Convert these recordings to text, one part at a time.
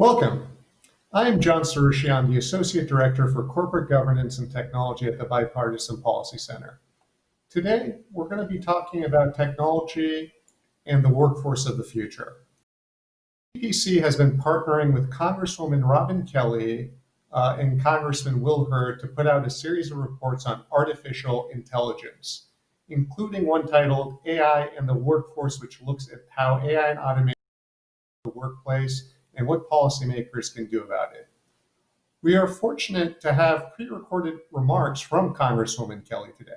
Welcome. I am John Sarushi. I'm the Associate Director for Corporate Governance and Technology at the Bipartisan Policy Center. Today, we're going to be talking about technology and the workforce of the future. BPC has been partnering with Congresswoman Robin Kelly and Congressman Will Hurd to put out a series of reports on artificial intelligence, including one titled AI and the Workforce, which looks at how AI and automation the workplace and what policymakers can do about it. We are fortunate to have pre-recorded remarks from Congresswoman Kelly today.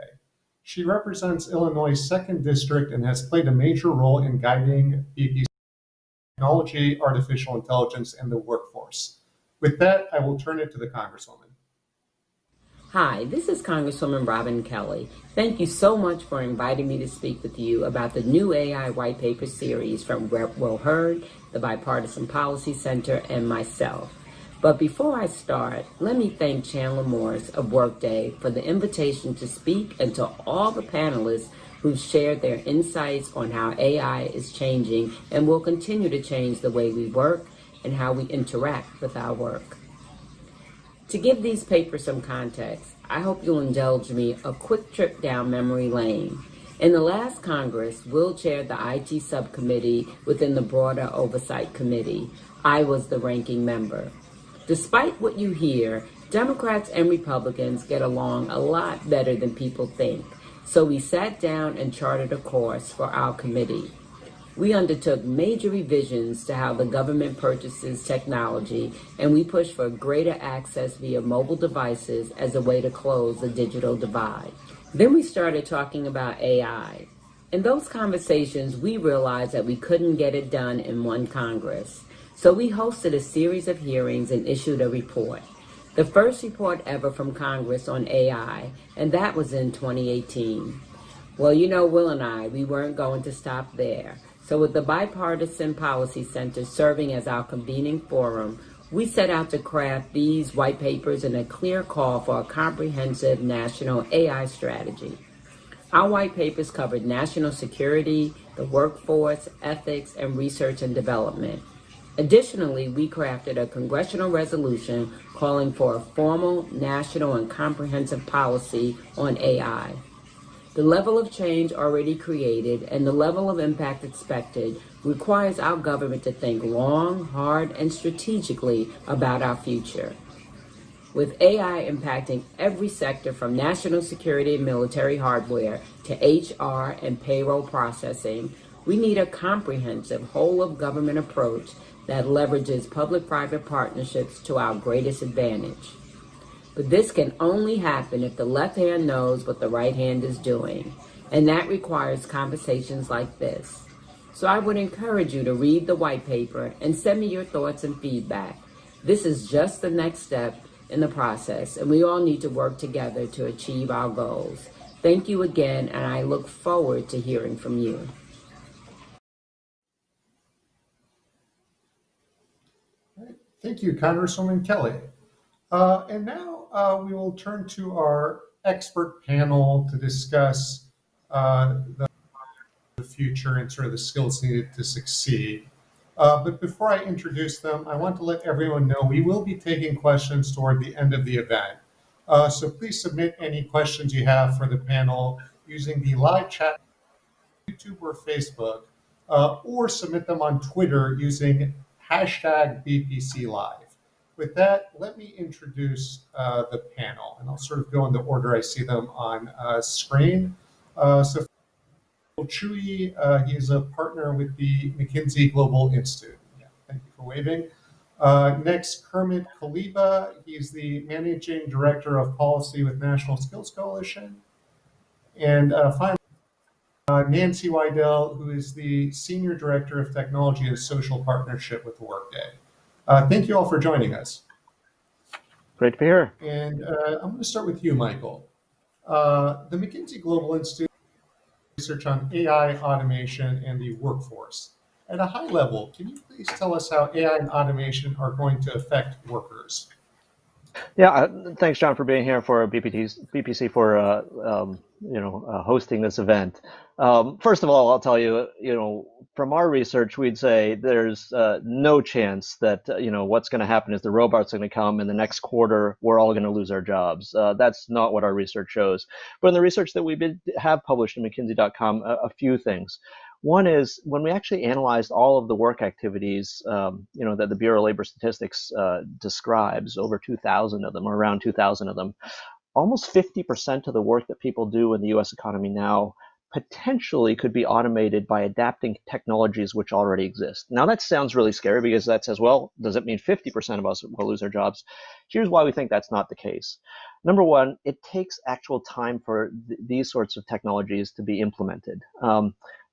She represents Illinois' 2nd District and has played a major role in guiding BPC technology, artificial intelligence, and the workforce. With that, I will turn it to the Congresswoman. Hi, this is Congresswoman Robin Kelly. Thank you so much for inviting me to speak with you about the new AI white paper series from Rep. Will Hurd, the Bipartisan Policy Center, and myself. But before I start, let me thank Chandler Morris of Workday for the invitation to speak, and to all the panelists who've shared their insights on how AI is changing and will continue to change the way we work and how we interact with our work. To give these papers some context, I hope you'll indulge me a quick trip down memory lane. In the last Congress, Will chaired the IT subcommittee within the broader Oversight Committee. I was the ranking member. Despite what you hear, Democrats and Republicans get along a lot better than people think. So we sat down and charted a course for our committee. We undertook major revisions to how the government purchases technology, and we pushed for greater access via mobile devices as a way to close the digital divide. Then we started talking about AI. In those conversations, we realized that we couldn't get it done in one Congress. So we hosted a series of hearings and issued a report. The first report ever from Congress on AI, and that was in 2018. Well, you know, Will and we weren't going to stop there. So with the Bipartisan Policy Center serving as our convening forum, we set out to craft these white papers in a clear call for a comprehensive national AI strategy. Our white papers covered national security, the workforce, ethics, and research and development. Additionally, we crafted a congressional resolution calling for a formal, national, and comprehensive policy on AI. The level of change already created and the level of impact expected requires our government to think long, hard, and strategically about our future. With AI impacting every sector from national security and military hardware to HR and payroll processing, we need a comprehensive whole-of-government approach that leverages public-private partnerships to our greatest advantage. But this can only happen if the left hand knows what the right hand is doing, and that requires conversations like this. So I would encourage you to read the white paper and send me your thoughts and feedback. This is just the next step in the process, and we all need to work together to achieve our goals. Thank you again, and I look forward to hearing from you. Thank you, Congresswoman Kelly. And now we will turn to our expert panel to discuss the future and sort of the skills needed to succeed. But before I introduce them, I want to let everyone know we will be taking questions toward the end of the event. So please submit any questions you have for the panel using the live chat on YouTube or Facebook, or submit them on Twitter using #BPCLive. With that, let me introduce the panel, and I'll sort of go in the order I see them on screen. So Chui, he is a partner with the McKinsey Global Institute. Yeah, thank you for waving. Next, Kermit Kaliba, he's the Managing Director of Policy with National Skills Coalition. And finally, Nancy Weidel, who is the Senior Director of Technology and Social Partnership with Workday. Thank you all for joining us. Great to be here. And I'm going to start with you, Michael. The McKinsey Global Institute research on AI, automation, and the workforce. At a high level, can you please tell us how AI and automation are going to affect workers? Yeah, thanks, John, for being here for BPC for hosting this event. First of all, I'll tell you, from our research, we'd say there's no chance that, what's going to happen is the robots are going to come in the next quarter, we're all going to lose our jobs. That's not what our research shows. But in the research that have published in McKinsey.com, a few things. One is when we actually analyzed all of the work activities, that the Bureau of Labor Statistics describes, over 2,000 of them, or around 2,000 of them, almost 50% of the work that people do in the U.S. economy now potentially could be automated by adapting technologies which already exist. Now that sounds really scary because that says, well, does it mean 50% of us will lose our jobs? Here's why we think that's not the case. Number one, it takes actual time for these sorts of technologies to be implemented.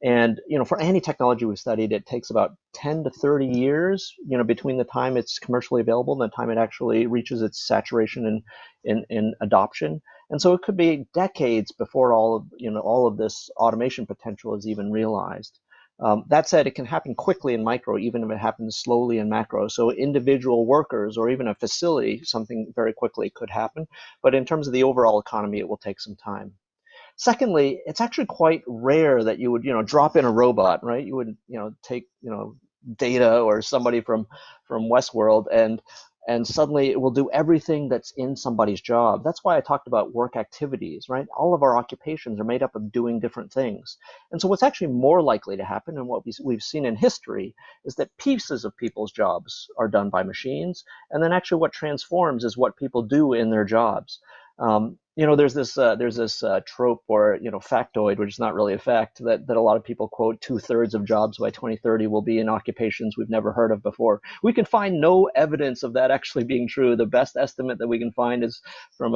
And for any technology we've studied, it takes about 10 to 30 years, between the time it's commercially available and the time it actually reaches its saturation in adoption. And so it could be decades before all of this automation potential is even realized. That said, it can happen quickly in micro, even if it happens slowly in macro. So individual workers or even a facility, something very quickly could happen. But in terms of the overall economy, it will take some time. Secondly, it's actually quite rare that you would, drop in a robot, right? You would, take, Data or somebody from Westworld and suddenly it will do everything that's in somebody's job. That's why I talked about work activities, right? All of our occupations are made up of doing different things. And so what's actually more likely to happen, and what we've seen in history, is that pieces of people's jobs are done by machines, and then actually what transforms is what people do in their jobs. There's this trope or factoid, which is not really a fact, that a lot of people quote: 2/3 of jobs by 2030 will be in occupations we've never heard of before. We can find no evidence of that actually being true. The best estimate that we can find is from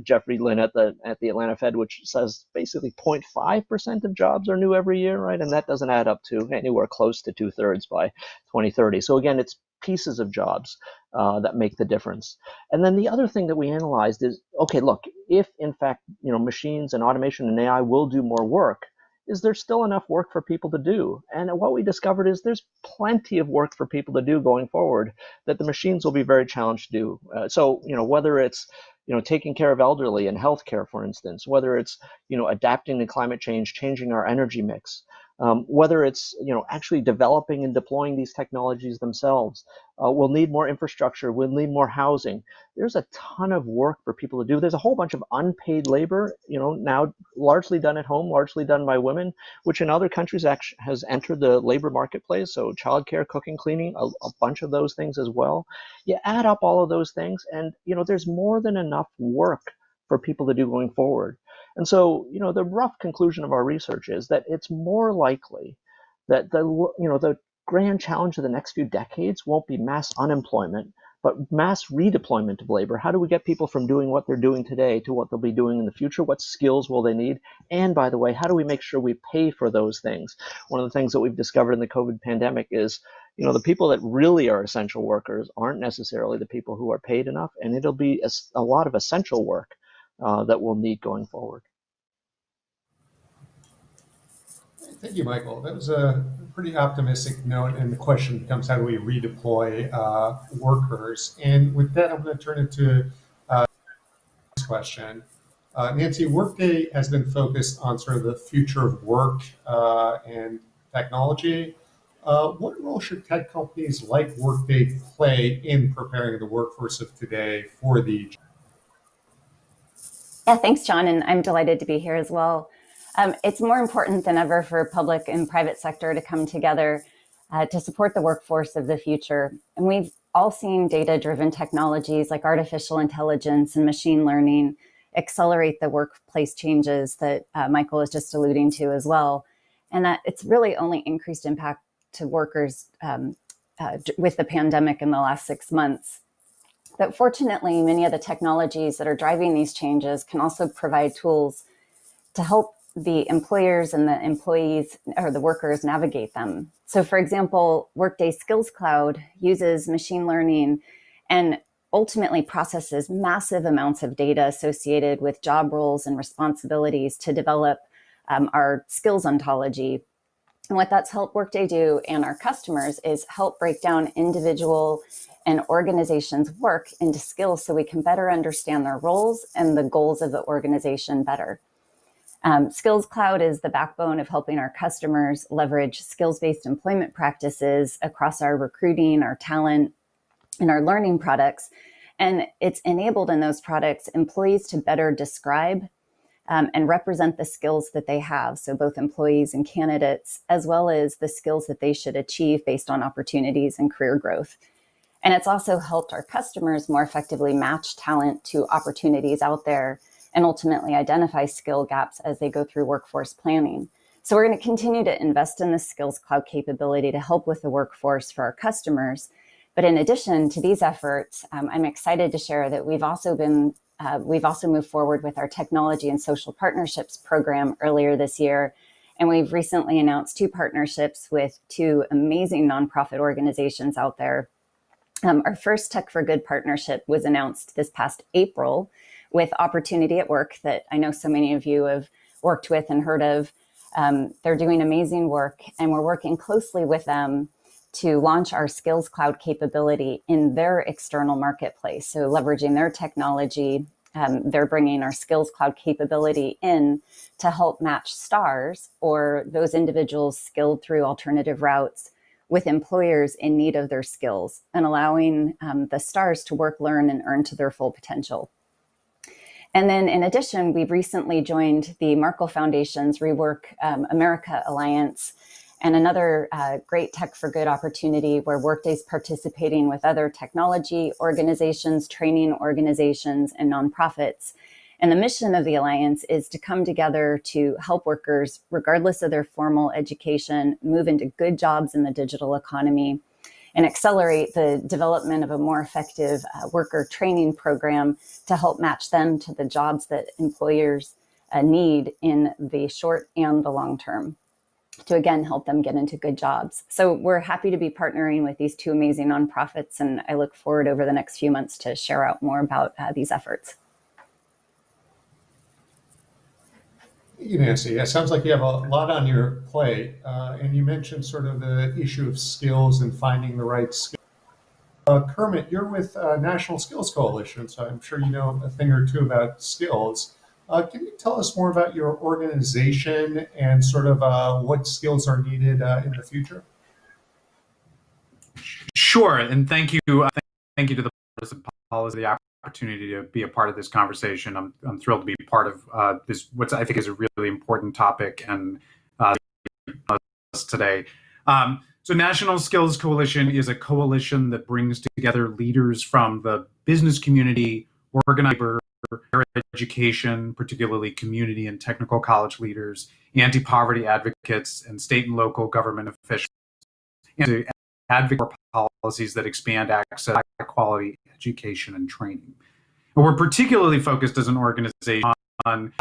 Jeffrey Lynn at the Atlanta Fed, which says basically 0.5% of jobs are new every year, right? And that doesn't add up to anywhere close to 2/3 by 2030. So again, it's pieces of jobs that make the difference. And then the other thing that we analyzed is, okay, look, if in fact, machines and automation and AI will do more work, is there still enough work for people to do? And what we discovered is there's plenty of work for people to do going forward that the machines will be very challenged to do. So, whether it's, taking care of elderly in healthcare, for instance, whether it's, adapting to climate change, changing our energy mix, whether it's actually developing and deploying these technologies themselves. We'll need more infrastructure, we'll need more housing. There's a ton of work for people to do. There's a whole bunch of unpaid labor, now largely done at home, largely done by women, which in other countries actually has entered the labor marketplace. So childcare, cooking, cleaning, a bunch of those things as well. You add up all of those things and there's more than enough work for people to do going forward. And so, the rough conclusion of our research is that it's more likely that the grand challenge of the next few decades won't be mass unemployment, but mass redeployment of labor. How do we get people from doing what they're doing today to what they'll be doing in the future? What skills will they need? And by the way, how do we make sure we pay for those things? One of the things that we've discovered in the COVID pandemic is, the people that really are essential workers aren't necessarily the people who are paid enough, and it'll be a lot of essential work that we'll need going forward. Thank you, Michael. That was a pretty optimistic note, and the question becomes, how do we redeploy workers? And with that, I'm going to turn it to this question. Nancy, Workday has been focused on sort of the future of work and technology. What role should tech companies like Workday play in preparing the workforce of today for the? Yeah, thanks, John, and I'm delighted to be here as well. It's more important than ever for public and private sector to come together to support the workforce of the future. And we've all seen data-driven technologies like artificial intelligence and machine learning accelerate the workplace changes that Michael was just alluding to as well. And that it's really only increased impact to workers with the pandemic in the last 6 months. But fortunately, many of the technologies that are driving these changes can also provide tools to help the employers and the employees or the workers navigate them. So for example, Workday Skills Cloud uses machine learning and ultimately processes massive amounts of data associated with job roles and responsibilities to develop our skills ontology. And what that's helped Workday do and our customers is help break down individual and organizations' work into skills so we can better understand their roles and the goals of the organization better. Skills Cloud is the backbone of helping our customers leverage skills-based employment practices across our recruiting, our talent, and our learning products. And it's enabled in those products employees to better describe and represent the skills that they have. So both employees and candidates, as well as the skills that they should achieve based on opportunities and career growth. And it's also helped our customers more effectively match talent to opportunities out there and ultimately identify skill gaps as they go through workforce planning. So we're going to continue to invest in the Skills Cloud capability to help with the workforce for our customers. But in addition to these efforts, I'm excited to share that we've also moved forward with our technology and social partnerships program earlier this year. And we've recently announced 2 partnerships with 2 amazing nonprofit organizations out there. Our first Tech for Good partnership was announced this past April with Opportunity at Work that I know so many of you have worked with and heard of. They're doing amazing work, and we're working closely with them to launch our Skills Cloud capability in their external marketplace. So leveraging their technology, they're bringing our Skills Cloud capability in to help match stars or those individuals skilled through alternative routes with employers in need of their skills and allowing the stars to work, learn, and earn to their full potential. And then in addition, we've recently joined the Markle Foundation's Rework America Alliance, and another great Tech for Good opportunity where Workday's participating with other technology organizations, training organizations, and nonprofits. And the mission of the Alliance is to come together to help workers, regardless of their formal education, move into good jobs in the digital economy and accelerate the development of a more effective worker training program to help match them to the jobs that employers need in the short and the long term to, again, help them get into good jobs. So we're happy to be partnering with these 2 amazing nonprofits, and I look forward over the next few months to share out more about these efforts. Nancy, it sounds like you have a lot on your plate, and you mentioned sort of the issue of skills and finding the right skills. Kermit, you're with National Skills Coalition, so I'm sure you know a thing or 2 about skills. Can you tell us more about your organization and sort of what skills are needed in the future? Sure, and thank you to the Partisan Policy, the opportunity to be a part of this conversation. I'm thrilled to be part of this, what I think is a really important topic, and today. So National Skills Coalition is a coalition that brings together leaders from the business community, organizers, higher education, particularly community and technical college leaders, anti-poverty advocates, and state and local government officials, and to advocate for policies that expand access to high-quality education and training. And we're particularly focused as an organization on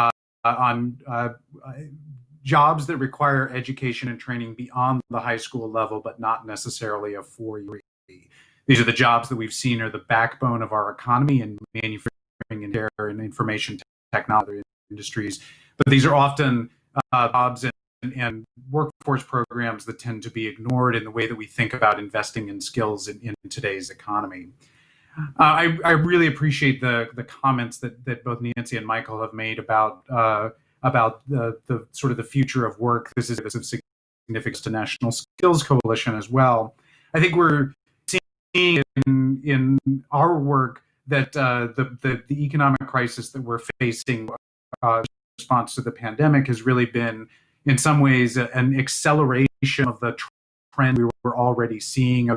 jobs that require education and training beyond the high school level, but not necessarily a 4-year degree. These are the jobs that we've seen are the backbone of our economy and manufacturing and care and information technology industries. But these are often jobs and workforce programs that tend to be ignored in the way that we think about investing in skills in today's economy. I really appreciate the comments that both Nancy and Michael have made about the sort of the future of work. This is of significance to National Skills Coalition as well. I think we're seeing in our work that the economic crisis that we're facing in response to the pandemic has really been, in some ways, an acceleration of the trend we were already seeing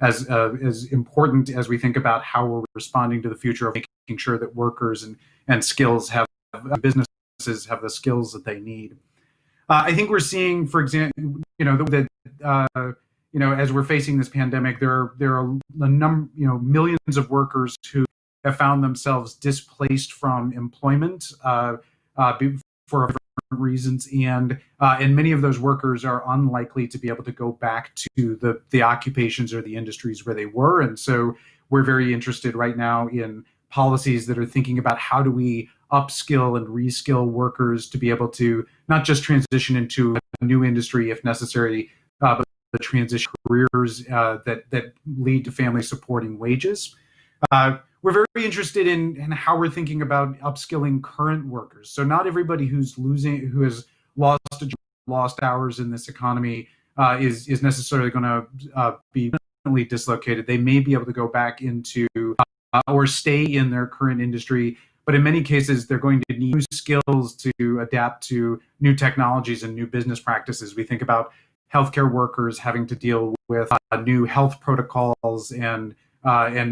as important as we think about how we're responding to the future of making sure that workers and skills have businesses have the skills that they need. I think we're seeing, for example, that as we're facing this pandemic, there are a number, millions of workers who have found themselves displaced from employment for different reasons, and many of those workers are unlikely to be able to go back to the occupations or the industries where they were. And so we're very interested right now in policies that are thinking about how do we upskill and reskill workers to be able to not just transition into a new industry if necessary, but the transition careers that lead to family supporting wages. we're very interested in how we're thinking about upskilling current workers. So not everybody who has lost hours in this economy is necessarily going to be permanently dislocated. They may be able to go back into or stay in their current industry, but in many cases, they're going to need new skills to adapt to new technologies and new business practices. We think about healthcare workers having to deal with new health protocols, and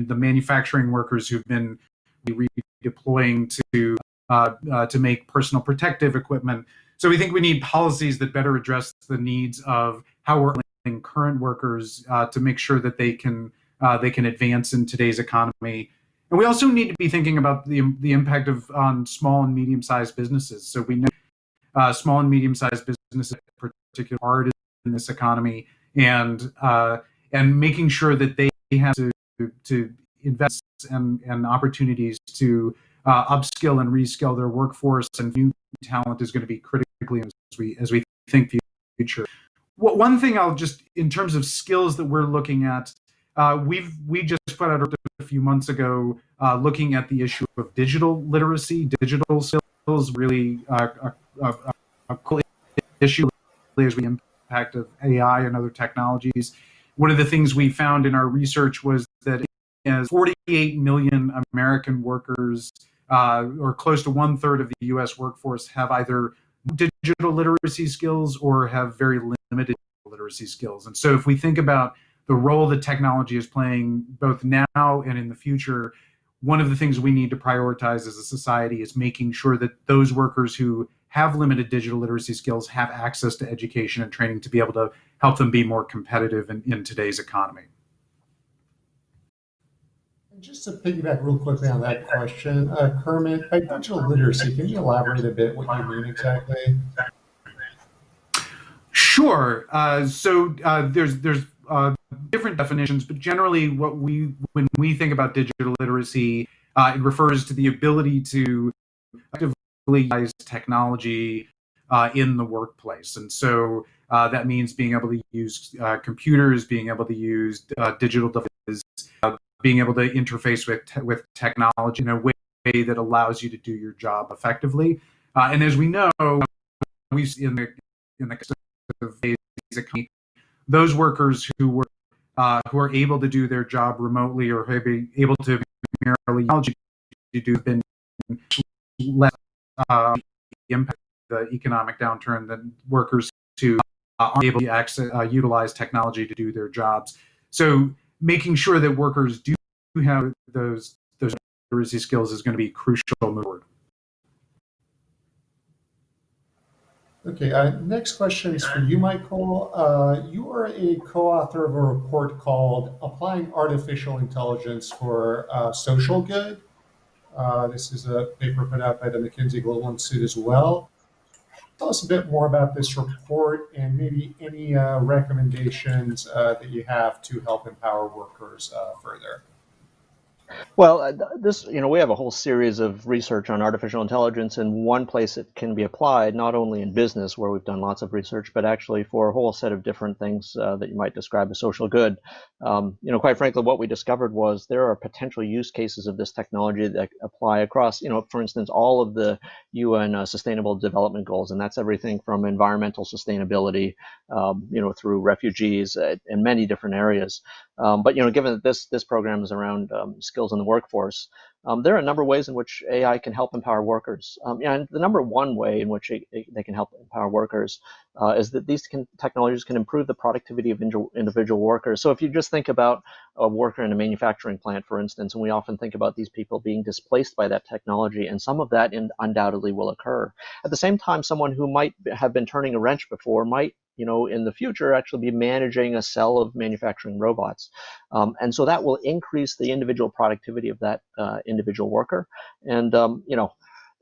the manufacturing workers who've been redeploying to make personal protective equipment. So we think we need policies that better address the needs of how we're employing current workers to make sure that they can advance in today's economy. And we also need to be thinking about the impact on small and medium-sized businesses. So we know small and medium-sized businesses are particularly hard in this economy, and making sure that they have to invest and opportunities to upskill and reskill their workforce, and new talent is going to be critically as we think future. One thing I'll just, in terms of skills that we're looking at, we just put out a few months ago looking at the issue of digital literacy. Digital skills really a cool issue as we impact of AI and other technologies. One of the things we found in our research was that 48 million American workers, or close to 1/3 of the U.S. workforce, have either digital literacy skills or have very limited literacy skills. And so if we think about the role that technology is playing both now and in the future, one of the things we need to prioritize as a society is making sure that those workers who have limited digital literacy skills have access to education and training to be able to help them be more competitive in today's economy. And just to piggyback real quickly on that question, Kermit, by digital literacy, can you elaborate a bit what you mean exactly? Sure. So there's different definitions, but generally, when we think about digital literacy, it refers to the ability to effectively use technology in the workplace, and so that means being able to use computers, being able to use digital devices, being able to interface with technology in a way that allows you to do your job effectively. And as we know, we in the phase economy, those workers who are able to do their job remotely or able to merely do been less impact the economic downturn than workers who aren't able to utilize technology to do their jobs. So making sure that workers do have those literacy skills is going to be crucial moving forward. Okay, next question is for you, Michael. You are a co-author of a report called Applying Artificial Intelligence for Social Good. This is a paper put out by the McKinsey Global Institute as well. Tell us a bit more about this report and maybe any recommendations that you have to help empower workers further. Well, we have a whole series of research on artificial intelligence, and one place it can be applied, not only in business, where we've done lots of research, but actually for a whole set of different things that you might describe as social good. Quite frankly, what we discovered was there are potential use cases of this technology that apply across, for instance, all of the UN Sustainable Development Goals, and that's everything from environmental sustainability, through refugees and many different areas. But given that this program is around skills in the workforce, there are a number of ways in which AI can help empower workers. And the number one way in which they can help empower workers is that these technologies can improve the productivity of individual workers. So if you just think about a worker in a manufacturing plant, for instance, and we often think about these people being displaced by that technology, and some of that undoubtedly will occur. At the same time, someone who might have been turning a wrench before might in the future actually be managing a cell of manufacturing robots. And so that will increase the individual productivity of that individual worker. And,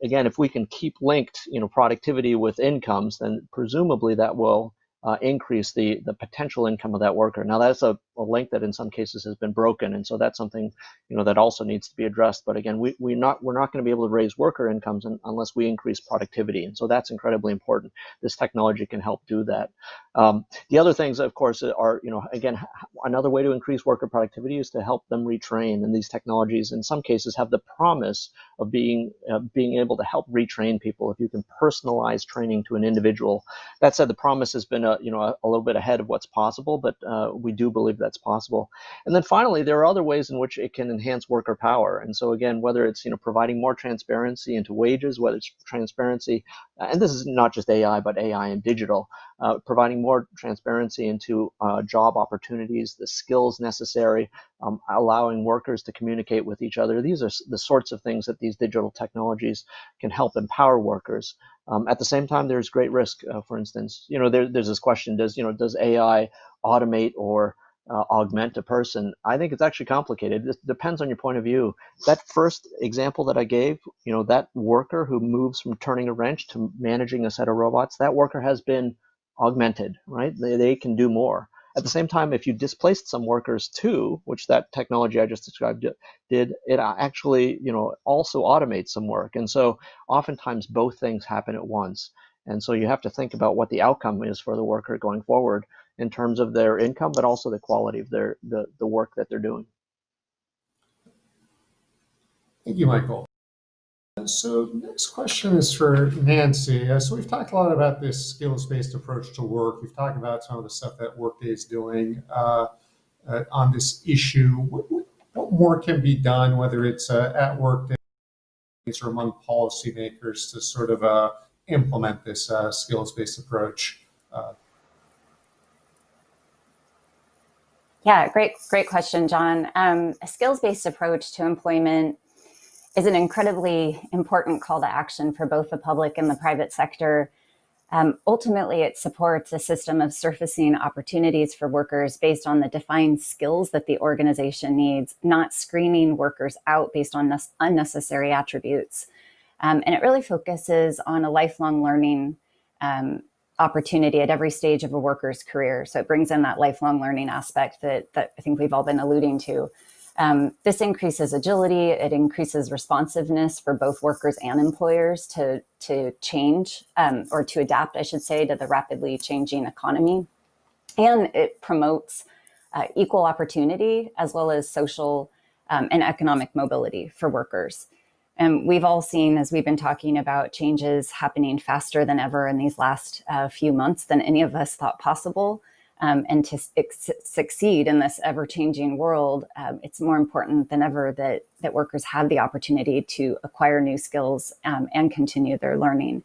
again, if we can keep linked, productivity with incomes, then presumably that will increase the potential income of that worker. Now, that's a link that in some cases has been broken, and so that's something that also needs to be addressed. But again, we're not going to be able to raise worker incomes unless we increase productivity, and so that's incredibly important. This technology can help do that. The other things, of course, are again, another way to increase worker productivity is to help them retrain, and these technologies in some cases have the promise of being able to help retrain people if you can personalize training to an individual. That said, the promise has been a little bit ahead of what's possible, but we do believe that's possible. And then finally, there are other ways in which it can enhance worker power. And so again, whether it's providing more transparency into wages, whether it's transparency, and this is not just AI, but AI and digital, providing more transparency into job opportunities, the skills necessary, allowing workers to communicate with each other. These are the sorts of things that these digital technologies can help empower workers. At the same time, there's great risk. For instance, there's this question: does AI automate or augment a person? I think it's actually complicated. It depends on your point of view. That first example that I gave, that worker who moves from turning a wrench to managing a set of robots, that worker has been augmented, right? They can do more. At the same time, if you displaced some workers too, which that technology I just described did, it actually, also automates some work. And so oftentimes both things happen at once. And so you have to think about what the outcome is for the worker going forward in terms of their income, but also the quality of the work that they're doing. Thank you, Michael. So next question is for Nancy. So we've talked a lot about this skills-based approach to work. We've talked about some of the stuff that Workday is doing on this issue. What more can be done, whether it's at Workday or among policymakers, to sort of implement this skills-based approach? Yeah, great question, John. A skills-based approach to employment is an incredibly important call to action for both the public and the private sector. Ultimately, it supports a system of surfacing opportunities for workers based on the defined skills that the organization needs, not screening workers out based on unnecessary attributes. And it really focuses on a lifelong learning opportunity at every stage of a worker's career. So it brings in that lifelong learning aspect that I think we've all been alluding to. This increases agility, it increases responsiveness for both workers and employers to change, or to adapt, I should say, to the rapidly changing economy. And it promotes equal opportunity as well as social and economic mobility for workers. And we've all seen, as we've been talking about, changes happening faster than ever in these last few months than any of us thought possible. And to succeed in this ever-changing world, it's more important than ever that workers have the opportunity to acquire new skills and continue their learning.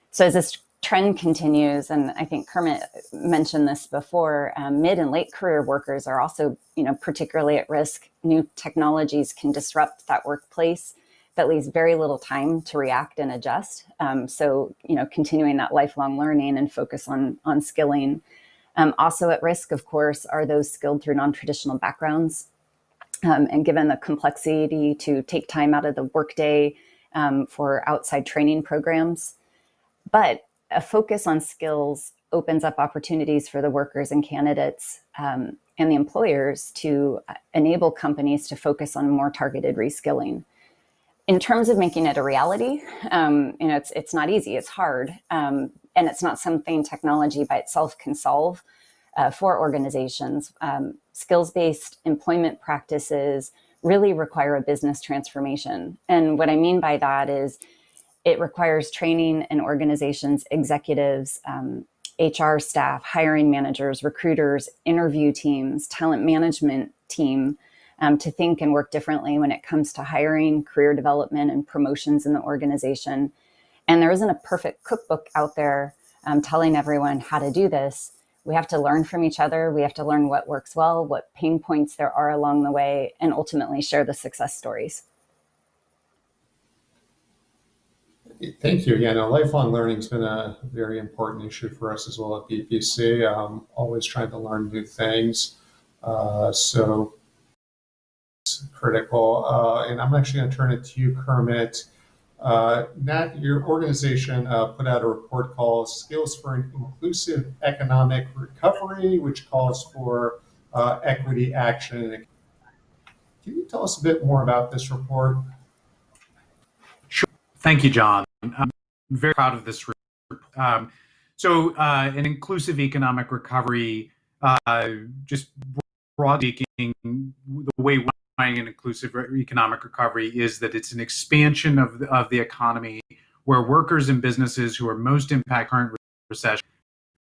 So as this trend continues, and I think Kermit mentioned this before, mid and late career workers are also, particularly at risk. New technologies can disrupt that workplace that leaves very little time to react and adjust. So, continuing that lifelong learning and focus on skilling. Also at risk, of course, are those skilled through non-traditional backgrounds. And given the complexity to take time out of the workday for outside training programs. But a focus on skills opens up opportunities for the workers and candidates and the employers to enable companies to focus on more targeted reskilling. In terms of making it a reality, it's not easy, it's hard. And it's not something technology by itself can solve for organizations. Skills-based employment practices really require a business transformation. And what I mean by that is it requires training in organizations, executives, HR staff, hiring managers, recruiters, interview teams, talent management team, to think and work differently when it comes to hiring, career development, and promotions in the organization. And there isn't a perfect cookbook out there telling everyone how to do this. We have to learn from each other. We have to learn what works well, what pain points there are along the way, and ultimately share the success stories. Thank you. Yeah, lifelong learning has been a very important issue for us as well at BPC. Always trying to learn new things. So it's critical. And I'm actually going to turn it to you, Kermit. Nat, your organization put out a report called Skills for an Inclusive Economic Recovery, which calls for equity action. Can you tell us a bit more about this report? Sure. Thank you, John. I'm very proud of this report. An inclusive economic recovery, just broadly speaking, the way we're defining an inclusive economic recovery is that it's an expansion of the economy where workers and businesses who are most impacted by current recession,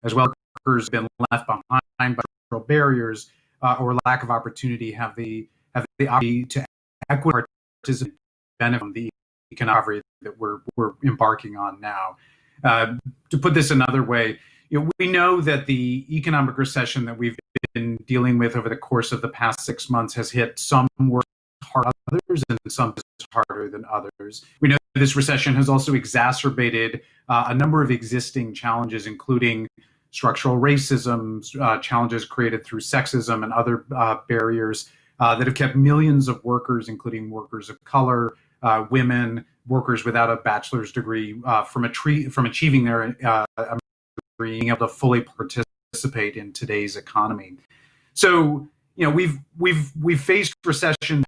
as well as workers who have been left behind by structural barriers or lack of opportunity, have the opportunity to equitably participate and benefit from the economic recovery that we're embarking on now. To put this another way, we know that the economic recession that we've been dealing with over the course of the past 6 months has hit some worse harder than others and some harder than others. We know that this recession has also exacerbated a number of existing challenges, including structural racism, challenges created through sexism and other barriers that have kept millions of workers, including workers of color, women, workers without a bachelor's degree, from achieving their being able to fully participate in today's economy. So, we've faced recession,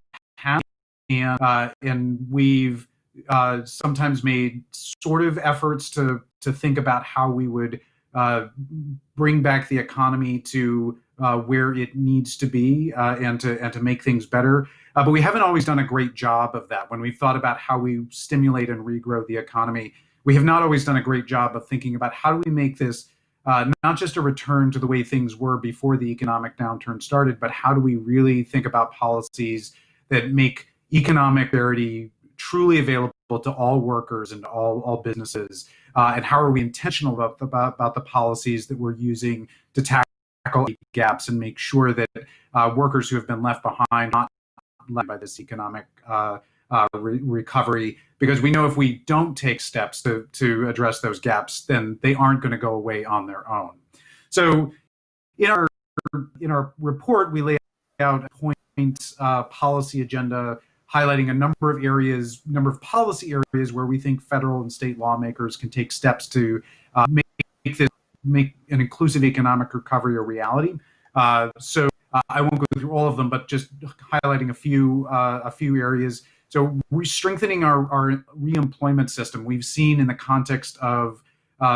and we've sometimes made sort of efforts to think about how we would bring back the economy to where it needs to be and to make things better. But we haven't always done a great job of that. When we've thought about how we stimulate and regrow the economy, we have not always done a great job of thinking about how do we make this not just a return to the way things were before the economic downturn started, but how do we really think about policies that make economic prosperity truly available to all workers and all businesses, and how are we intentional about the policies that we're using to tackle gaps and make sure that workers who have been left behind are not led by this economic recovery, because we know if we don't take steps to address those gaps, then they aren't going to go away on their own. So in our report, we lay out a point policy agenda highlighting a number of policy areas where we think federal and state lawmakers can take steps to make an inclusive economic recovery a reality. So I won't go through all of them, but just highlighting a few areas. So we're strengthening our reemployment system. We've seen in the context of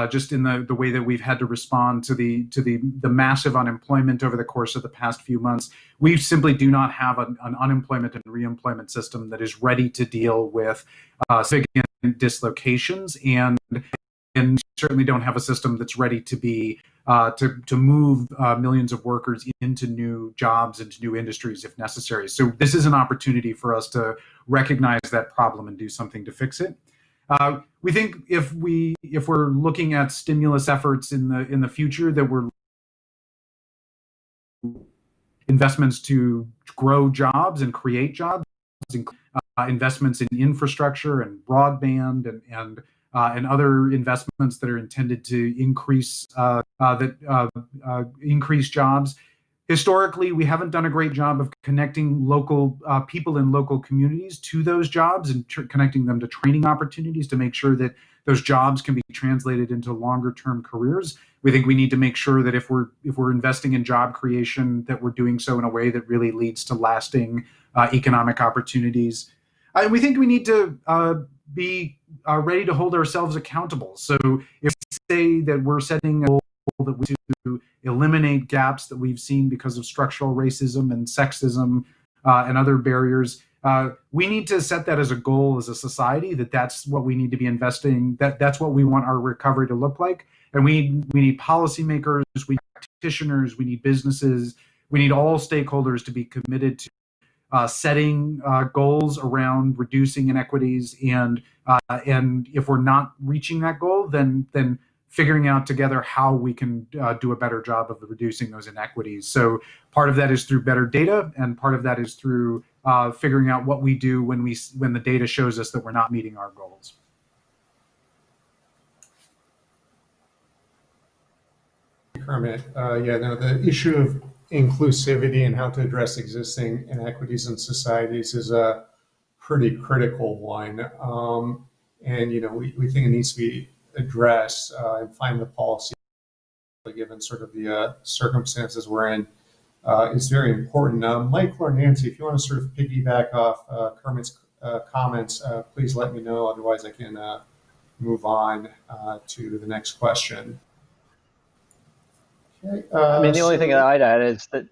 just in the way that we've had to respond to the massive unemployment over the course of the past few months, we simply do not have an unemployment and reemployment system that is ready to deal with significant dislocations, and certainly don't have a system that's ready to be to move millions of workers into new jobs, into new industries if necessary. So this is an opportunity for us to recognize that problem and do something to fix it. We think if we're looking at stimulus efforts in the future, that we're investments to grow jobs and create jobs, investments in infrastructure and broadband and other investments that are intended to increase jobs. Historically, we haven't done a great job of connecting local people in local communities to those jobs and connecting them to training opportunities to make sure that those jobs can be translated into longer-term careers. We think we need to make sure that if we're investing in job creation, that we're doing so in a way that really leads to lasting economic opportunities. We think we need to be ready to hold ourselves accountable. So if we say that we're setting a goal that we to eliminate gaps that we've seen because of structural racism and sexism and other barriers, we need to set that as a goal as a society, that's what we need to be investing, that's what we want our recovery to look like. And we need policymakers, we need practitioners, we need businesses, we need all stakeholders to be committed to setting goals around reducing inequities, and if we're not reaching that goal, then figuring out together how we can do a better job of reducing those inequities. So part of that is through better data, and part of that is through figuring out what we do when the data shows us that we're not meeting our goals. Kermit, the issue of inclusivity and how to address existing inequities in societies is a pretty critical one. And we think it needs to be addressed and find the policy given sort of the circumstances we're in. is very important. Michael or Nancy, if you want to sort of piggyback off Kermit's comments, please let me know. Otherwise, I can move on to the next question. Okay, I mean, the only thing that I'd add is that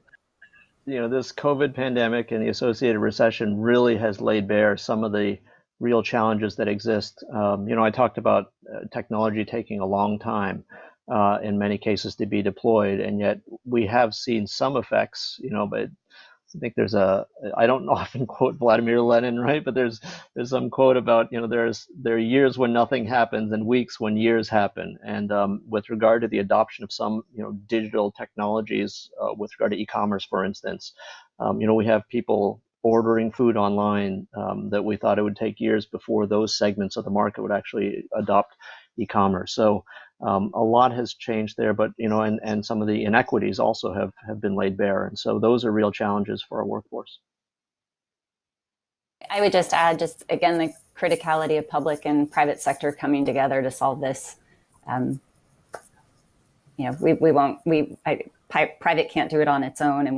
this COVID pandemic and the associated recession really has laid bare some of the real challenges that exist. I talked about technology taking a long time in many cases to be deployed, and yet we have seen some effects, but I think I don't often quote Vladimir Lenin, right? But there's some quote about, there are years when nothing happens and weeks when years happen. And with regard to the adoption of some, digital technologies, with regard to e-commerce, for instance, we have people ordering food online that we thought it would take years before those segments of the market would actually adopt e-commerce. So a lot has changed there, but and some of the inequities also have been laid bare, and so those are real challenges for our workforce. I would just add, again, the criticality of public and private sector coming together to solve this. Private can't do it on its own,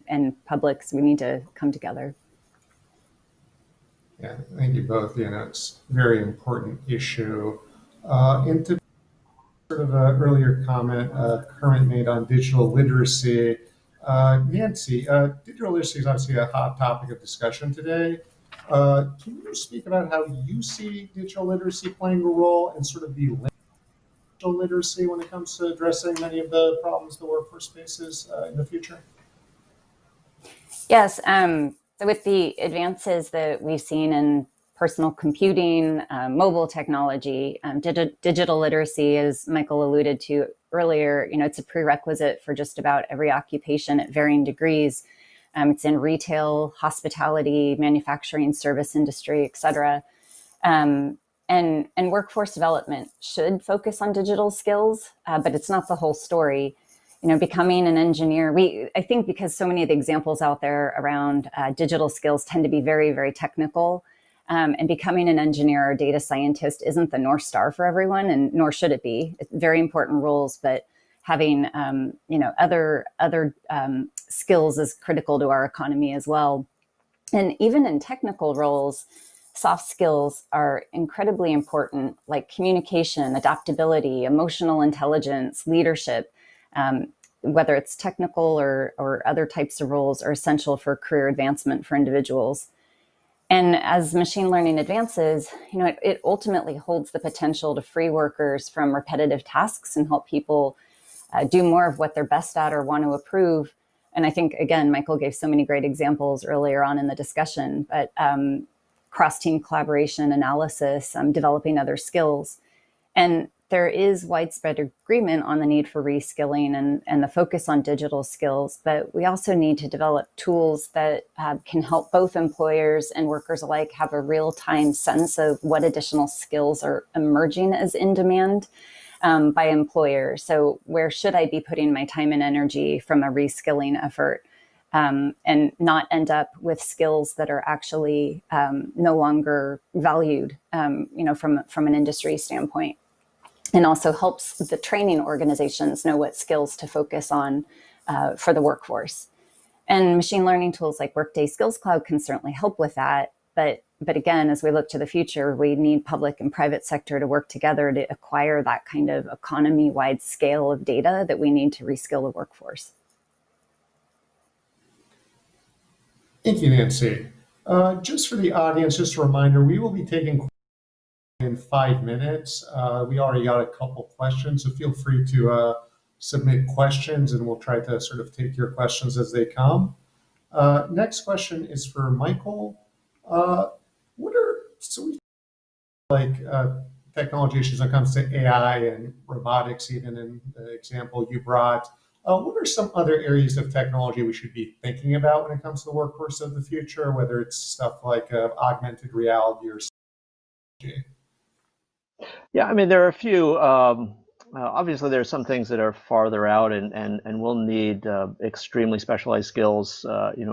and publics, we need to come together. Yeah, thank you both. It's a very important issue. And to sort of an earlier comment Kermit made on digital literacy, Nancy, digital literacy is obviously a hot topic of discussion today. Can you speak about how you see digital literacy playing a role in sort of the digital literacy when it comes to addressing many of the problems the workforce faces in the future? Yes. So with the advances that we've seen in personal computing, mobile technology, digital literacy, as Michael alluded to earlier, it's a prerequisite for just about every occupation at varying degrees. It's in retail, hospitality, manufacturing, service industry, et cetera. And workforce development should focus on digital skills, but it's not the whole story. Becoming an engineer, I think because so many of the examples out there around digital skills tend to be very, very technical. And becoming an engineer or data scientist isn't the North Star for everyone, and nor should it be. It's very important roles, but having other skills is critical to our economy as well. And even in technical roles, soft skills are incredibly important, like communication, adaptability, emotional intelligence, leadership. Whether it's technical or other types of roles, are essential for career advancement for individuals. And as machine learning advances, it ultimately holds the potential to free workers from repetitive tasks and help people do more of what they're best at or want to improve. And I think, again, Michael gave so many great examples earlier on in the discussion, but cross-team collaboration, analysis, developing other skills. And there is widespread agreement on the need for reskilling and the focus on digital skills, but we also need to develop tools that can help both employers and workers alike have a real-time sense of what additional skills are emerging as in demand by employers. So where should I be putting my time and energy from a reskilling effort, and not end up with skills that are actually no longer valued, from an industry standpoint. And also helps the training organizations know what skills to focus on for the workforce. And machine learning tools like Workday Skills Cloud can certainly help with that. But again, as we look to the future, we need public and private sector to work together to acquire that kind of economy-wide scale of data that we need to reskill the workforce. Thank you, Nancy. Just for the audience, just a reminder, we will be taking in 5 minutes. We already got a couple questions, so feel free to submit questions and we'll try to sort of take your questions as they come. Next question is for Michael. Technology issues when it comes to AI and robotics, even in the example you brought. What are some other areas of technology we should be thinking about when it comes to the workforce of the future, whether it's stuff like augmented reality or technology? Yeah, I mean, there are a few. Obviously, there are some things that are farther out and will need extremely specialized skills,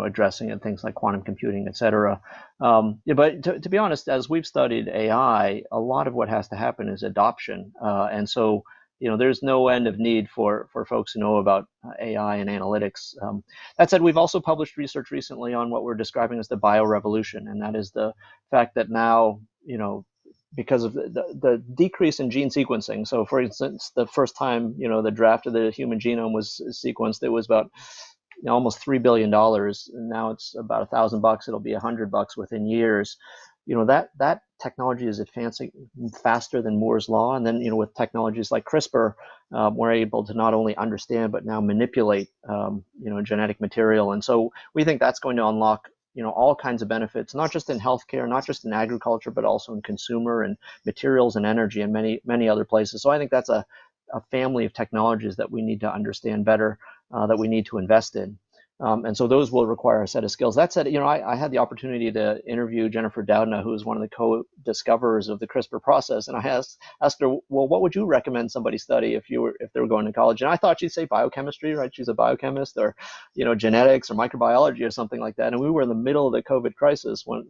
addressing it, things like quantum computing, et cetera. But to be honest, as we've studied AI, a lot of what has to happen is adoption. And so, there's no end of need for folks who know about AI and analytics. That said, we've also published research recently on what we're describing as the biorevolution, and that is the fact that now, because of the decrease in gene sequencing. So, for instance, the first time, the draft of the human genome was sequenced, it was about almost $3 billion. And now it's about $1,000. It'll be $100 within years. That technology is advancing faster than Moore's law. And then, with technologies like CRISPR, we're able to not only understand, but now manipulate, genetic material. And so we think that's going to unlock, all kinds of benefits, not just in healthcare, not just in agriculture, but also in consumer and materials and energy and many, many other places. So I think that's a family of technologies that we need to understand better, that we need to invest in. And so those will require a set of skills. That said, I had the opportunity to interview Jennifer Doudna, who is one of the co-discoverers of the CRISPR process. And I asked her, well, what would you recommend somebody study if they were going to college? And I thought she'd say biochemistry, right? She's a biochemist, or, genetics or microbiology or something like that. And we were in the middle of the COVID crisis when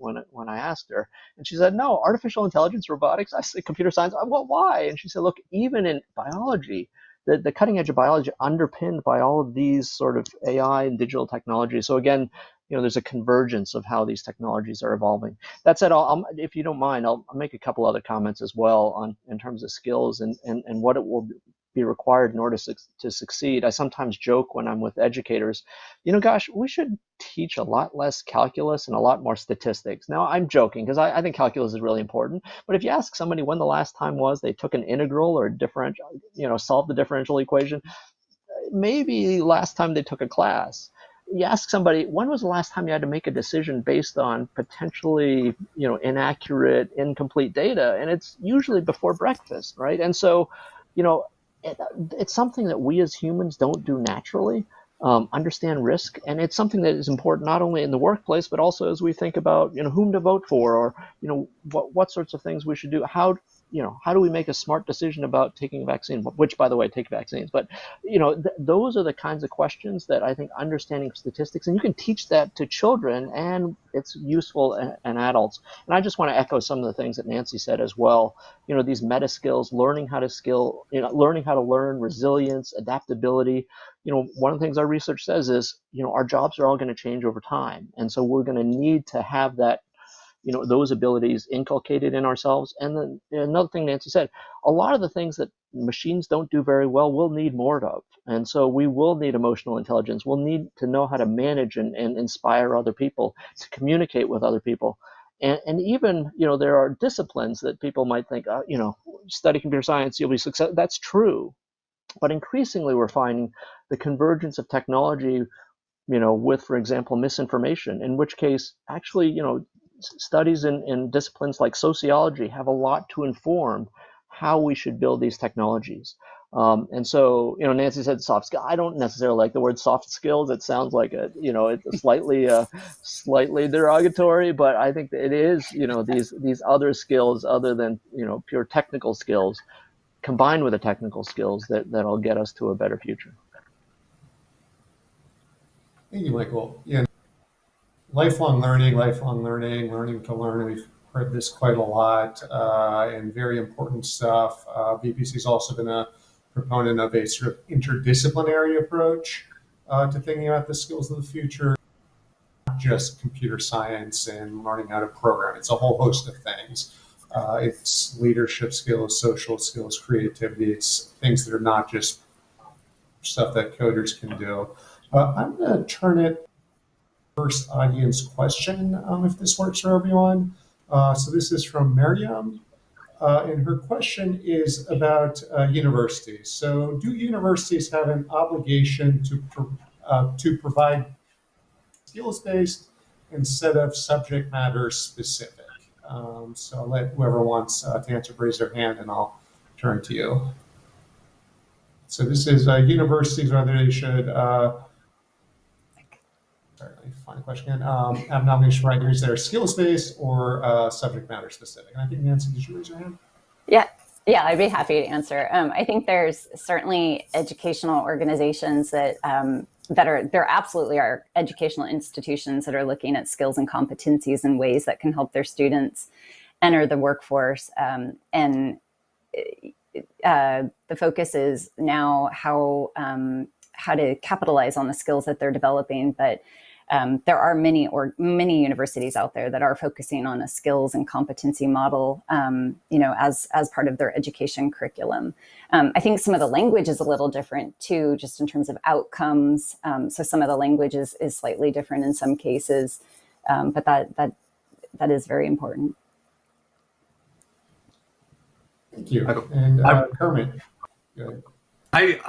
I asked her. And she said, no, artificial intelligence, robotics. I said, computer science. Well, why? And she said, look, even in biology, the cutting edge of biology underpinned by all of these sort of AI and digital technologies. So again, there's a convergence of how these technologies are evolving. That said, if you don't mind, I'll make a couple other comments as well in terms of skills and what it will be required in order to succeed. I sometimes joke when I'm with educators, gosh, we should teach a lot less calculus and a lot more statistics. Now, I'm joking because I think calculus is really important. But if you ask somebody when the last time was they took an integral or differential, solved the differential equation, maybe last time they took a class. You ask somebody, when was the last time you had to make a decision based on potentially, inaccurate, incomplete data? And it's usually before breakfast, right? And so, it's something that we as humans don't do naturally, understand risk. And it's something that is important not only in the workplace, but also as we think about, whom to vote for, or, what sorts of things we should do. How do we make a smart decision about taking a vaccine, which, by the way, take vaccines. But, those are the kinds of questions that I think understanding statistics, and you can teach that to children, and it's useful in adults. And I just want to echo some of the things that Nancy said as well. These meta skills, learning how to learn, resilience, adaptability. One of the things our research says is, our jobs are all going to change over time. And so we're going to need to have that, those abilities inculcated in ourselves. And then another thing Nancy said, a lot of the things that machines don't do very well, we'll need more of. And so we will need emotional intelligence. We'll need to know how to manage and inspire other people, to communicate with other people. And even, there are disciplines that people might think, study computer science, you'll be successful. That's true. But increasingly, we're finding the convergence of technology, with, for example, misinformation, in which case, actually, studies in disciplines like sociology have a lot to inform how we should build these technologies. And so, Nancy said soft skill. I don't necessarily like the word soft skills. It sounds like it's slightly derogatory, but I think that it is, these other skills other than, pure technical skills, combined with the technical skills that'll get us to a better future. Thank you, Michael. Yeah, lifelong learning to learn. We've heard this quite a lot, and very important stuff. VPC has also been a proponent of a sort of interdisciplinary approach to thinking about the skills of the future, not just computer science and learning how to program. It's a whole host of things. It's leadership skills, social skills, creativity. It's things that are not just stuff that coders can do. I'm going to turn it first audience question, if this works for everyone. So this is from Miriam, and her question is about universities. So do universities have an obligation to provide skills-based instead of subject matter specific? So I'll let whoever wants to answer raise their hand, and I'll turn to you. So this is universities, whether they should, sorry, let me find the question again. Have nomination writers that are skills-based or subject matter specific. And I think, Nancy, did you raise your hand? Yeah, I'd be happy to answer. I think there's certainly educational organizations that there absolutely are educational institutions that are looking at skills and competencies in ways that can help their students enter the workforce. And the focus is now how to capitalize on the skills that they're developing. But there are many universities out there that are focusing on a skills and competency model, as part of their education curriculum. I think some of the language is a little different too, just in terms of outcomes. So some of the language is slightly different in some cases, but that is very important. Thank you. And Kermit, go ahead.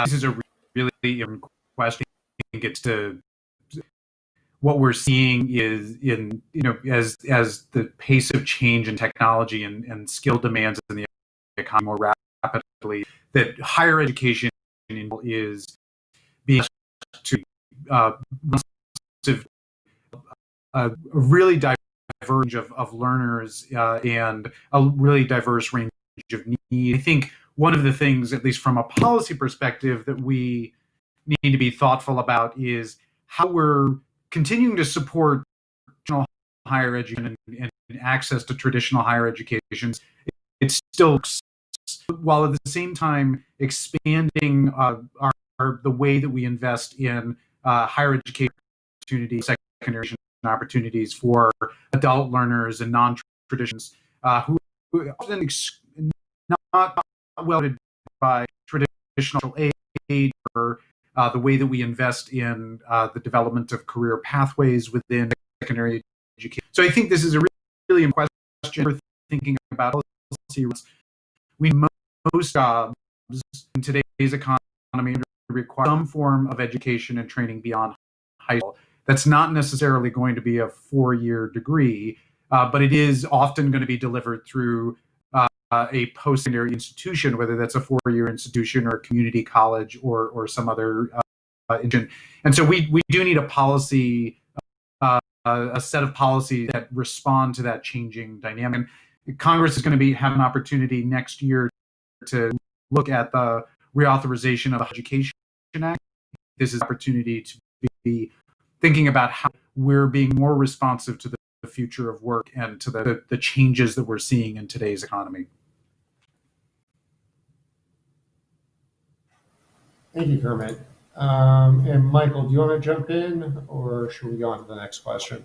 This is a really important question. I think it's what we're seeing is as the pace of change in technology and skill demands in the economy more rapidly, that higher education is being to a really diverse of learners and a really diverse range of needs. I think one of the things, at least from a policy perspective, that we need to be thoughtful about is how we're continuing to support traditional higher education and access to traditional higher education. It's still, while at the same time expanding the way that we invest in higher education opportunities, secondary opportunities for adult learners and non-traditionals who often not well by traditional aid or the way that we invest in the development of career pathways within secondary education. So I think this is a really important question for thinking about policy. We most jobs in today's economy require some form of education and training beyond high school. That's not necessarily going to be a 4-year degree, but it is often going to be delivered through a post-secondary institution, whether that's a 4-year institution or a community college or some other institution. And so we do need a policy, a set of policies that respond to that changing dynamic. And Congress is going to have an opportunity next year to look at the reauthorization of the Education Act. This is an opportunity to be thinking about how we're being more responsive to the future of work and to the changes that we're seeing in today's economy. Thank you, Kermit. And Michael, do you want to jump in, or should we go on to the next question?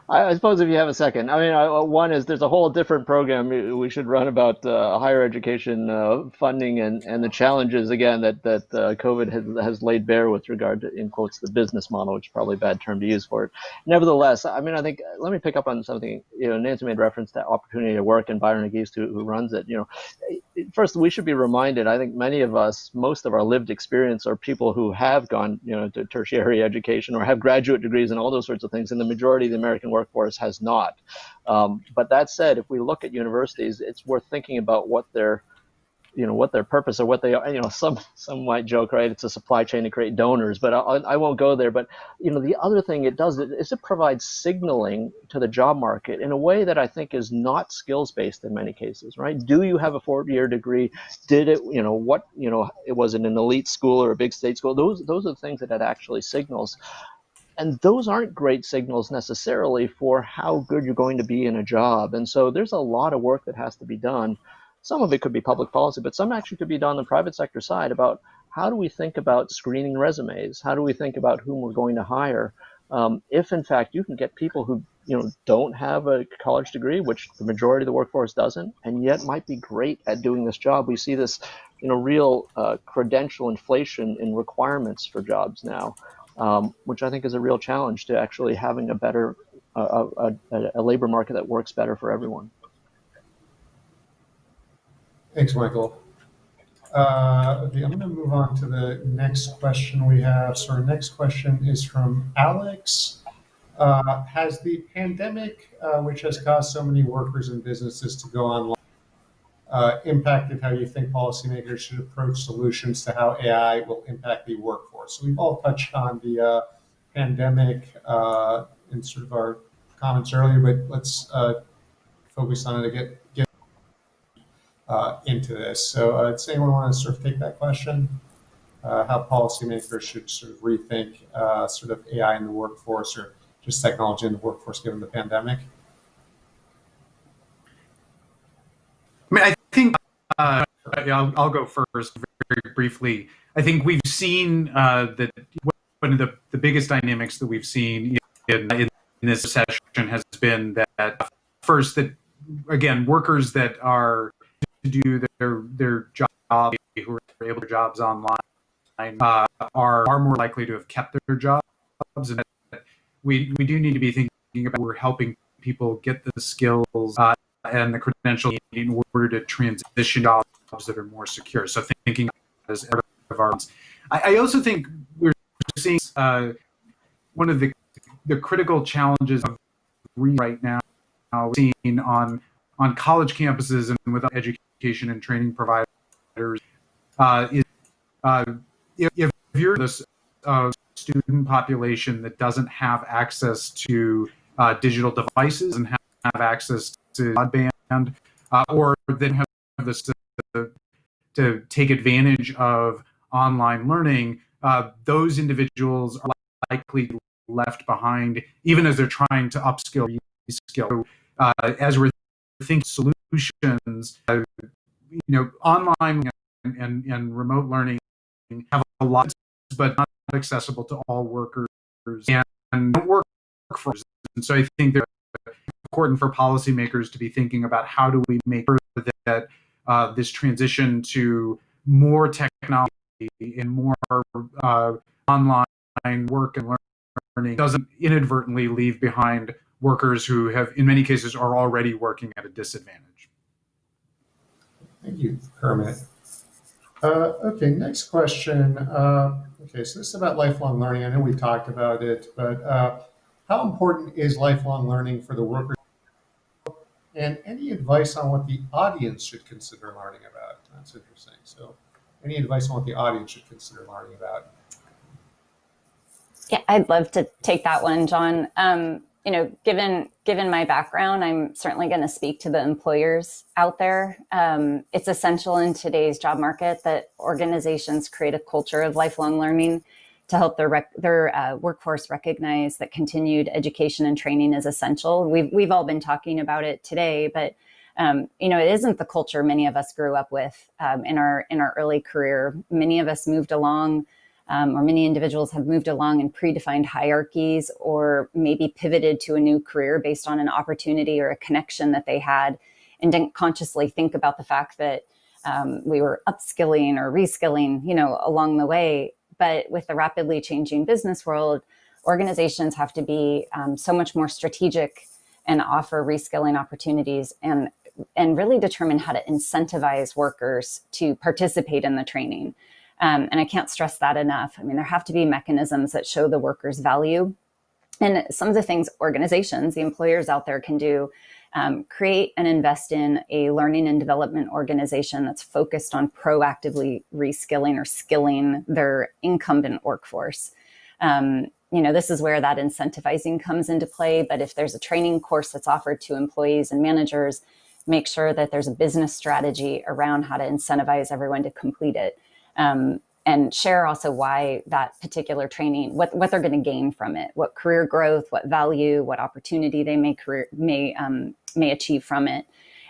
I suppose if you have a second. I mean, one is there's a whole different program we should run about higher education funding and the challenges, again, that COVID has laid bare with regard to, in quotes, the business model, which is probably a bad term to use for it. Nevertheless, I mean, I think, let me pick up on something, Nancy made reference to opportunity to work, and Byron Agist, who runs it. First, we should be reminded, I think many of us, most of our lived experience are people who have gone, to tertiary education or have graduate degrees and all those sorts of things, and the majority of the American workforce has not. But that said, if we look at universities, it's worth thinking about what their purpose or what they are. Some might joke, right? It's a supply chain to create donors, but I won't go there. But the other thing it does is it provides signaling to the job market in a way that I think is not skills based in many cases, right? Do you have a 4-year degree? Did it, it was in an elite school or a big state school? Those are the things that it actually signals. And those aren't great signals necessarily for how good you're going to be in a job. And so there's a lot of work that has to be done. Some of it could be public policy, but some actually could be done on the private sector side about how do we think about screening resumes? How do we think about whom we're going to hire? If, in fact, you can get people who don't have a college degree, which the majority of the workforce doesn't, and yet might be great at doing this job. We see this real credential inflation in requirements for jobs now, which I think is a real challenge to actually having a better a labor market that works better for everyone. Thanks, Michael. Okay, I'm going to move on to the next question we have. So our next question is from Alex. Has the pandemic, which has caused so many workers and businesses to go online, impacted how you think policymakers should approach solutions to how AI will impact the workforce? So we've all touched on the pandemic in sort of our comments earlier, but let's focus on it to get into this. So does anyone want to sort of take that question? How policymakers should sort of rethink sort of AI in the workforce or just technology in the workforce given the pandemic? I'll go first very briefly. I think we've seen that one of the biggest dynamics that we've seen in this session has been that first, that again, workers that are to do their job, who are able to do jobs online, are more likely to have kept their jobs, and that we do need to be thinking about we're helping people get the skills and the credentials in order to transition jobs that are more secure. So thinking as part of our, I also think we're seeing one of the critical challenges of right now seen on college campuses and with education and training providers is if you're this student population that doesn't have access to digital devices and have access to broadband, or then have this to take advantage of online learning, those individuals are likely left behind, even as they're trying to upskill, reskill. As we're thinking solutions, online and remote learning have a lot, but not accessible to all workers and don't work for us. And so I think they're important for policymakers to be thinking about how do we make sure that this transition to more technology and more online work and learning doesn't inadvertently leave behind workers who have, in many cases, are already working at a disadvantage. Thank you, Kermit. Okay, next question. Okay, so this is about lifelong learning. I know we talked about it, but how important is lifelong learning for the workers? And any advice on what the audience should consider learning about? That's interesting. So any advice on what the audience should consider learning about? Yeah, I'd love to take that one, John. Given my background, I'm certainly going to speak to the employers out there. It's essential in today's job market that organizations create a culture of lifelong learning to help their workforce recognize that continued education and training is essential. We've all been talking about it today, but it isn't the culture many of us grew up with in our early career. Many of us moved along. Or many individuals have moved along in predefined hierarchies, or maybe pivoted to a new career based on an opportunity or a connection that they had, and didn't consciously think about the fact that we were upskilling or reskilling, along the way. But with the rapidly changing business world, organizations have to be so much more strategic and offer reskilling opportunities and really determine how to incentivize workers to participate in the training. And I can't stress that enough. I mean, there have to be mechanisms that show the workers' value. And some of the things organizations, the employers out there can do, create and invest in a learning and development organization that's focused on proactively reskilling or skilling their incumbent workforce. This is where that incentivizing comes into play. But if there's a training course that's offered to employees and managers, make sure that there's a business strategy around how to incentivize everyone to complete it. And share also why that particular training, what they're going to gain from it, what career growth, what value, what opportunity they may achieve from it.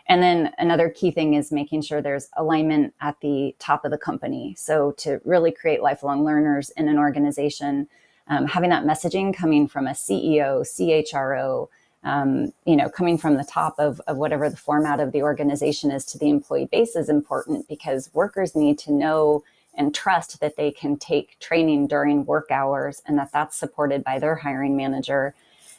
And then another key thing is making sure there's alignment at the top of the company. So to really create lifelong learners in an organization, having that messaging coming from a CEO, CHRO, coming from the top of whatever the format of the organization is to the employee base is important, because workers need to know and trust that they can take training during work hours and that that's supported by their hiring manager.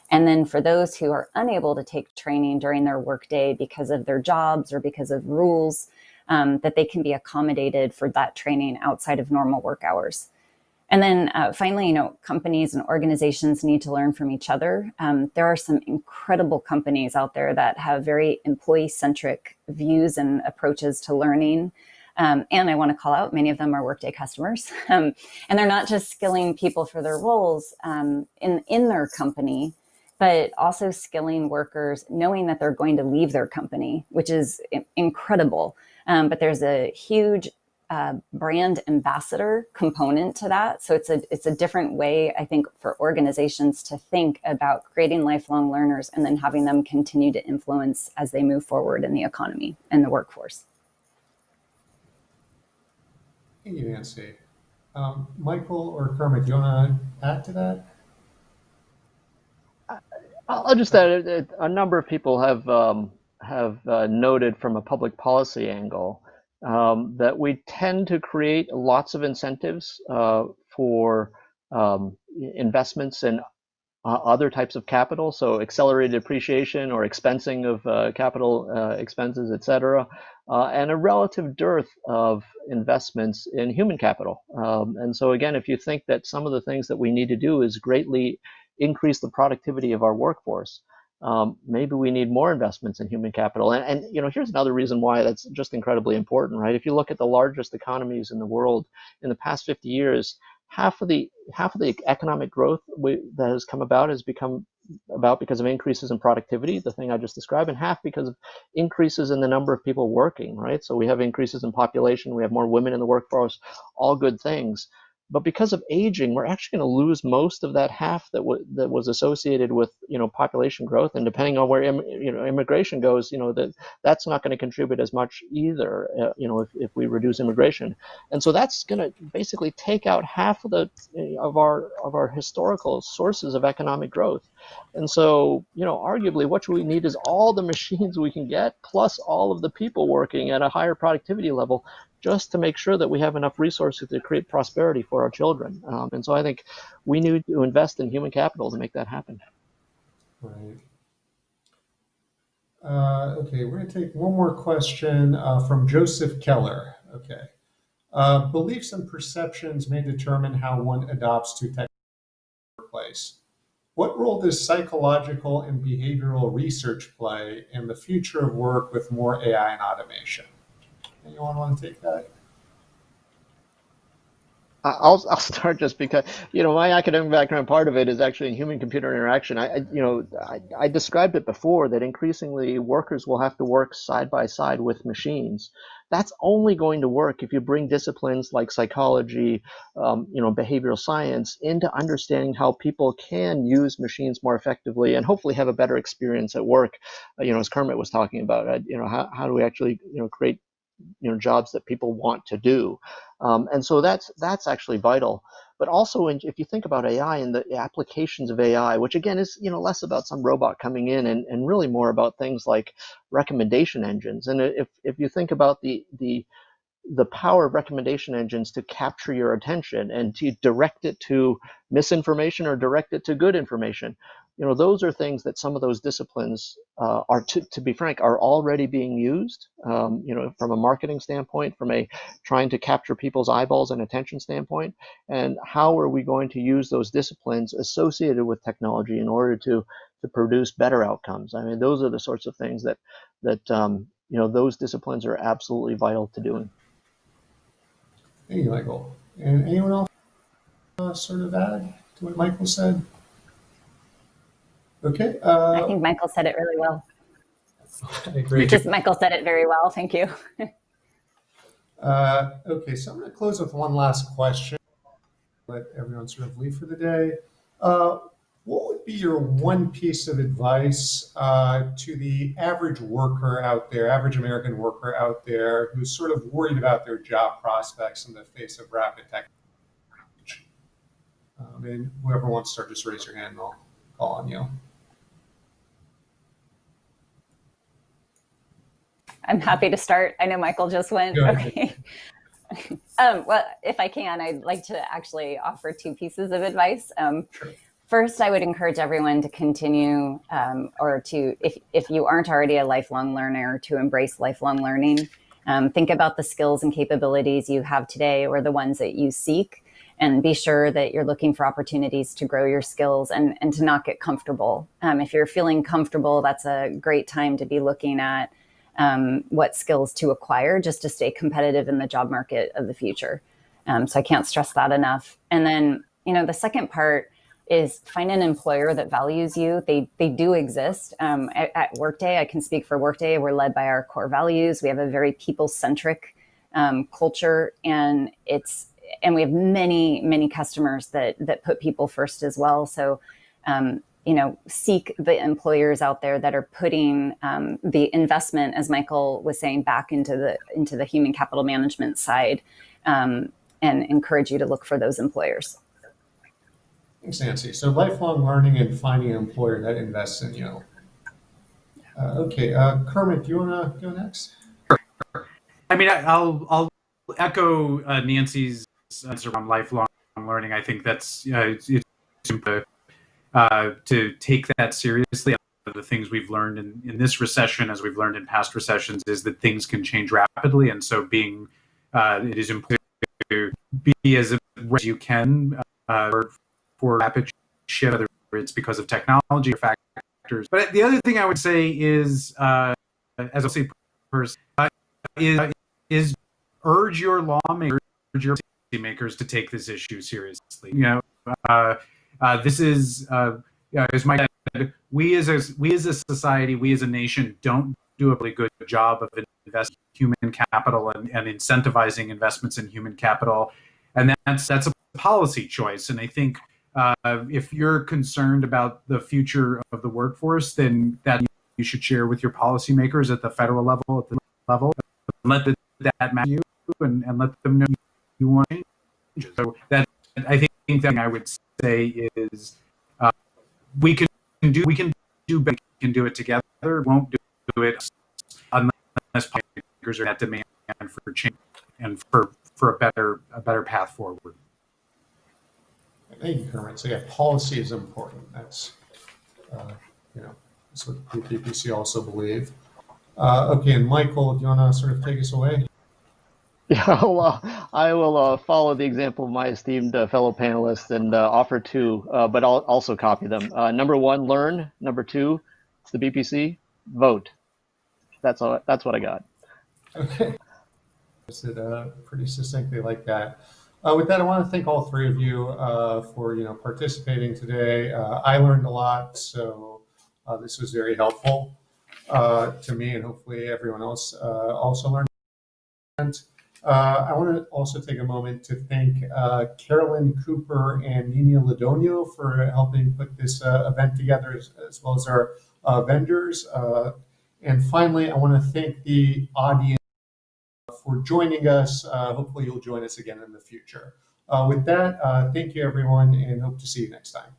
And then for those who are unable to take training during their workday because of their jobs or because of rules, that they can be accommodated for that training outside of normal work hours. And then finally, companies and organizations need to learn from each other. There are some incredible companies out there that have very employee-centric views and approaches to learning. And I want to call out, many of them are Workday customers. And they're not just skilling people for their roles in their company, but also skilling workers knowing that they're going to leave their company, which is incredible. But there's a huge brand ambassador component to that. So it's a different way, I think, for organizations to think about creating lifelong learners and then having them continue to influence as they move forward in the economy and the workforce. Thank you, Nancy. Michael or Kermit, do you want to add to that? I'll just add a number of people have noted from a public policy angle that we tend to create lots of incentives for investments in other types of capital, so accelerated depreciation or expensing of capital expenses, et cetera, and a relative dearth of investments in human capital. And so again, if you think that some of the things that we need to do is greatly increase the productivity of our workforce, maybe we need more investments in human capital. And here's another reason why that's just incredibly important, right? If you look at the largest economies in the world in the past 50 years, half of the economic growth that has come about has become about because of increases in productivity, the thing I just described, and half because of increases in the number of people working, right? So we have increases in population, we have more women in the workforce, all good things. But because of aging, we're actually going to lose most of that half that was associated with population growth, and depending on where immigration goes, that's not going to contribute as much either. If we reduce immigration, and so that's going to basically take out half of our historical sources of economic growth. And so arguably, what we need is all the machines we can get, plus all of the people working at a higher productivity level, just to make sure that we have enough resources to create prosperity for our children. And so I think we need to invest in human capital to make that happen. Right. Okay, we're going to take one more question from Joseph Keller. Okay. Beliefs and perceptions may determine how one adopts to technology in the workplace. What role does psychological and behavioral research play in the future of work with more AI and automation? Anyone want to take that? I'll start just because my academic background, part of it is actually in human computer interaction. I described it before that increasingly workers will have to work side by side with machines. That's only going to work if you bring disciplines like psychology, behavioral science into understanding how people can use machines more effectively and hopefully have a better experience at work. As Kermit was talking about, how do we actually create jobs that people want to do, and so that's actually vital. But also, if you think about AI and the applications of AI, which again is less about some robot coming in and really more about things like recommendation engines. And if you think about the power of recommendation engines to capture your attention and to direct it to misinformation or direct it to good information, those are things that some of those disciplines are, to be frank, are already being used, from a marketing standpoint, from a trying to capture people's eyeballs and attention standpoint. And how are we going to use those disciplines associated with technology in order to produce better outcomes? I mean, those are the sorts of things that those disciplines are absolutely vital to doing. Thank you, Michael. And anyone else sort of add to what Michael said? Okay. I think Michael said it really well. I agree. Michael said it very well. Thank you. Okay, so I'm going to close with one last question. Let everyone sort of leave for the day. What would be your one piece of advice to the average worker out there, average American worker out there, who's sort of worried about their job prospects in the face of rapid technology? And whoever wants to start, just raise your hand and I'll call on you. I'm happy to start. I know Michael just went. Okay. Well, if I can, I'd like to actually offer two pieces of advice. Sure. First, I would encourage everyone to continue, or to, if you aren't already a lifelong learner, to embrace lifelong learning. Think about the skills and capabilities you have today or the ones that you seek, and be sure that you're looking for opportunities to grow your skills and to not get comfortable. If you're feeling comfortable, that's a great time to be looking at what skills to acquire just to stay competitive in the job market of the future. So I can't stress that enough. And then, the second part is find an employer that values you. They do exist. At Workday, I can speak for Workday. We're led by our core values. We have a very people-centric culture, and we have many, many customers that put people first as well. So, seek the employers out there that are putting the investment, as Michael was saying, back into the human capital management side. and encourage you to look for those employers. Thanks, Nancy. So lifelong learning and finding an employer that invests in you. Okay, Kermit, do you want to go next? I mean, I'll echo Nancy's around lifelong learning. I think that's it's to take that seriously. The things we've learned in this recession, as we've learned in past recessions, is that things can change rapidly, and so it is important to be as ready as you can for rapid shift, whether it's because of technology or factors. But the other thing I would say is, as a person, is urge your lawmakers, urge your policymakers to take this issue seriously. This is, as Mike said, we as a society, we as a nation, don't do a really good job of investing in human capital and incentivizing investments in human capital, and that's a policy choice. And I think if you're concerned about the future of the workforce, then that you should share with your policymakers at the federal level, and let that matter to you, and let them know you want changes. So that, I think that I would say is we can do better. We can do it together. Won't do it unless policymakers are at demand for change and for a better path forward. Thank you, Kermit. So yeah, policy is important. That's that's what the PPC also believe. Okay, and Michael, do you want to sort of take us away? Yeah, well, I will follow the example of my esteemed fellow panelists and offer two, but I'll also copy them. Number one, learn. Number two, it's the BPC, vote. That's all. That's what I got. Okay. I said pretty succinctly like that. With that, I want to thank all three of you for participating today. I learned a lot, so this was very helpful to me, and hopefully everyone else also learned. I want to also take a moment to thank Carolyn Cooper and Nina Ladonio for helping put this event together, as well as our vendors. And finally, I want to thank the audience for joining us. Hopefully you'll join us again in the future. With that, thank you everyone, and hope to see you next time.